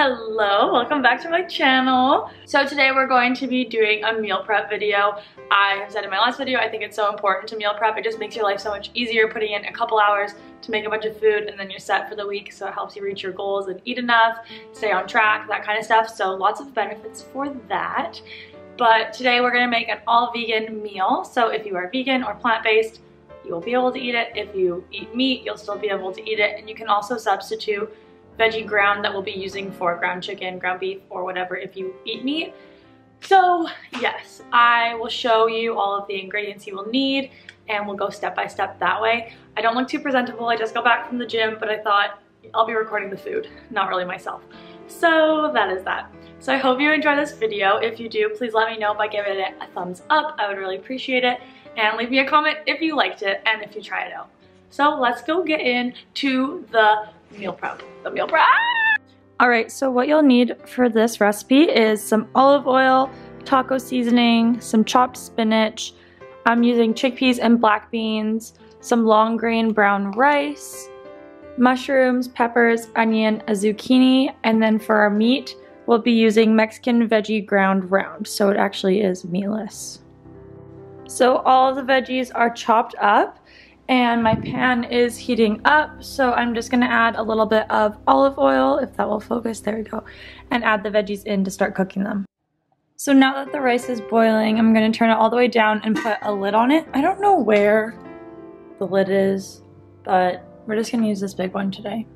Hello, welcome back to my channel. So today we're going to be doing a meal prep video. I have said in my last video, I think it's so important to meal prep. It just makes your life so much easier, putting in a couple hours to make a bunch of food and then you're set for the week. So it helps you reach your goals and eat enough, stay on track, that kind of stuff. So lots of benefits for that. But today we're gonna make an all vegan meal. So if you are vegan or plant-based, you will be able to eat it. If you eat meat, you'll still be able to eat it. And you can also substitute veggie ground that we'll be using for ground chicken, ground beef, or whatever if you eat meat. So yes, I will show you all of the ingredients you will need and we'll go step by step that way. I don't look too presentable, I just got back from the gym, but I thought I'll be recording the food, not really myself. So that is that. So I hope you enjoy this video. If you do, please let me know by giving it a thumbs up. I would really appreciate it. And leave me a comment if you liked it and if you try it out. So let's go get into the meal prep. All right, so what you'll need for this recipe is some olive oil, taco seasoning, some chopped spinach. I'm using chickpeas and black beans, some long grain brown rice, mushrooms, peppers, onion, a zucchini, and then for our meat, we'll be using Mexican veggie ground round, so it actually is meatless. So all of the veggies are chopped up and my pan is heating up, so I'm just gonna add a little bit of olive oil, if that will focus, there we go, and add the veggies in to start cooking them. So now that the rice is boiling, I'm gonna turn it all the way down and put a lid on it. I don't know where the lid is, but we're just gonna use this big one today.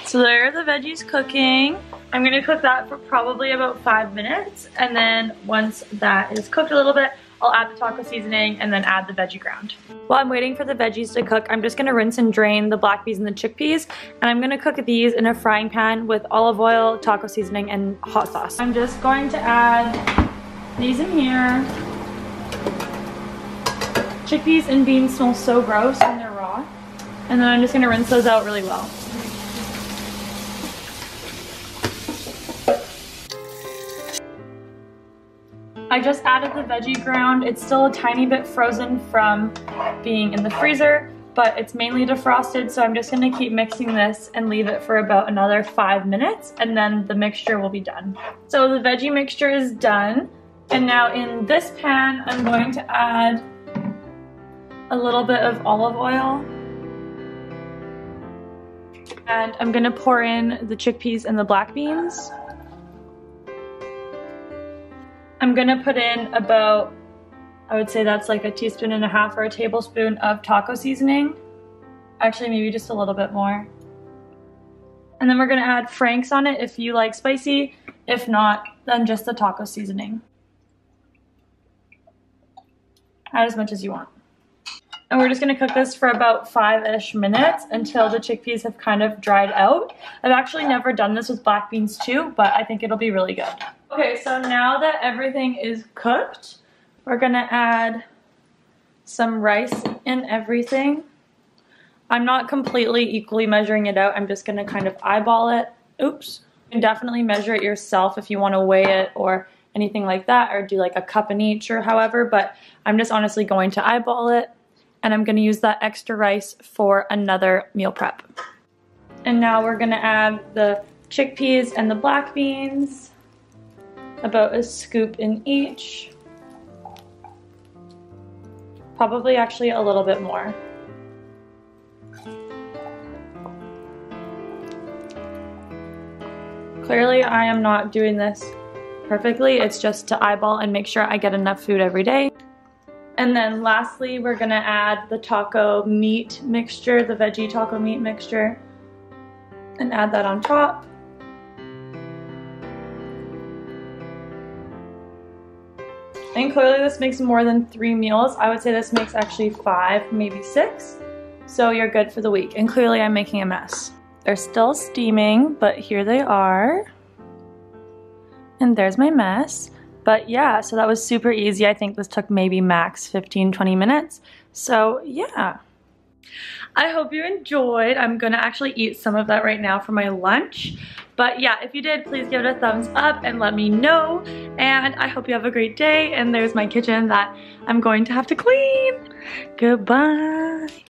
So there are the veggies cooking. I'm gonna cook that for probably about 5 minutes, and then once that is cooked a little bit, I'll add the taco seasoning and then add the veggie ground. While I'm waiting for the veggies to cook, I'm just gonna rinse and drain the black beans and the chickpeas, and I'm gonna cook these in a frying pan with olive oil, taco seasoning, and hot sauce. I'm just going to add these in here. Chickpeas and beans smell so gross when they're raw, and then I'm just gonna rinse those out really well. I just added the veggie ground. It's still a tiny bit frozen from being in the freezer, but it's mainly defrosted, so I'm just gonna keep mixing this and leave it for about another 5 minutes, and then the mixture will be done. So the veggie mixture is done, and now in this pan, I'm going to add a little bit of olive oil, and I'm gonna pour in the chickpeas and the black beans. I'm gonna put in about, I would say that's like a teaspoon and a half or a tablespoon of taco seasoning. Actually, maybe just a little bit more. And then we're gonna add Frank's on it if you like spicy. If not, then just the taco seasoning. Add as much as you want. And we're just gonna cook this for about 5-ish minutes until the chickpeas have kind of dried out. I've actually never done this with black beans too, but I think it'll be really good. Okay, so now that everything is cooked, we're gonna add some rice in everything. I'm not completely equally measuring it out. I'm just gonna kind of eyeball it. Oops. You can definitely measure it yourself if you wanna weigh it or anything like that, or do like a cup in each or however, but I'm just honestly going to eyeball it. And I'm gonna use that extra rice for another meal prep. And now we're gonna add the chickpeas and the black beans, about a scoop in each. Probably actually a little bit more. Clearly I am not doing this perfectly, it's just to eyeball and make sure I get enough food every day. And then lastly, we're gonna add the taco meat mixture, the veggie taco meat mixture, and add that on top. And clearly this makes more than 3 meals. I would say this makes actually 5, maybe 6. So you're good for the week. And clearly I'm making a mess. They're still steaming, but here they are. And there's my mess. But yeah, so that was super easy. I think this took maybe max 15-20 minutes. So yeah. I hope you enjoyed. I'm gonna actually eat some of that right now for my lunch. But yeah, if you did, please give it a thumbs up and let me know. And I hope you have a great day. And there's my kitchen that I'm going to have to clean. Goodbye.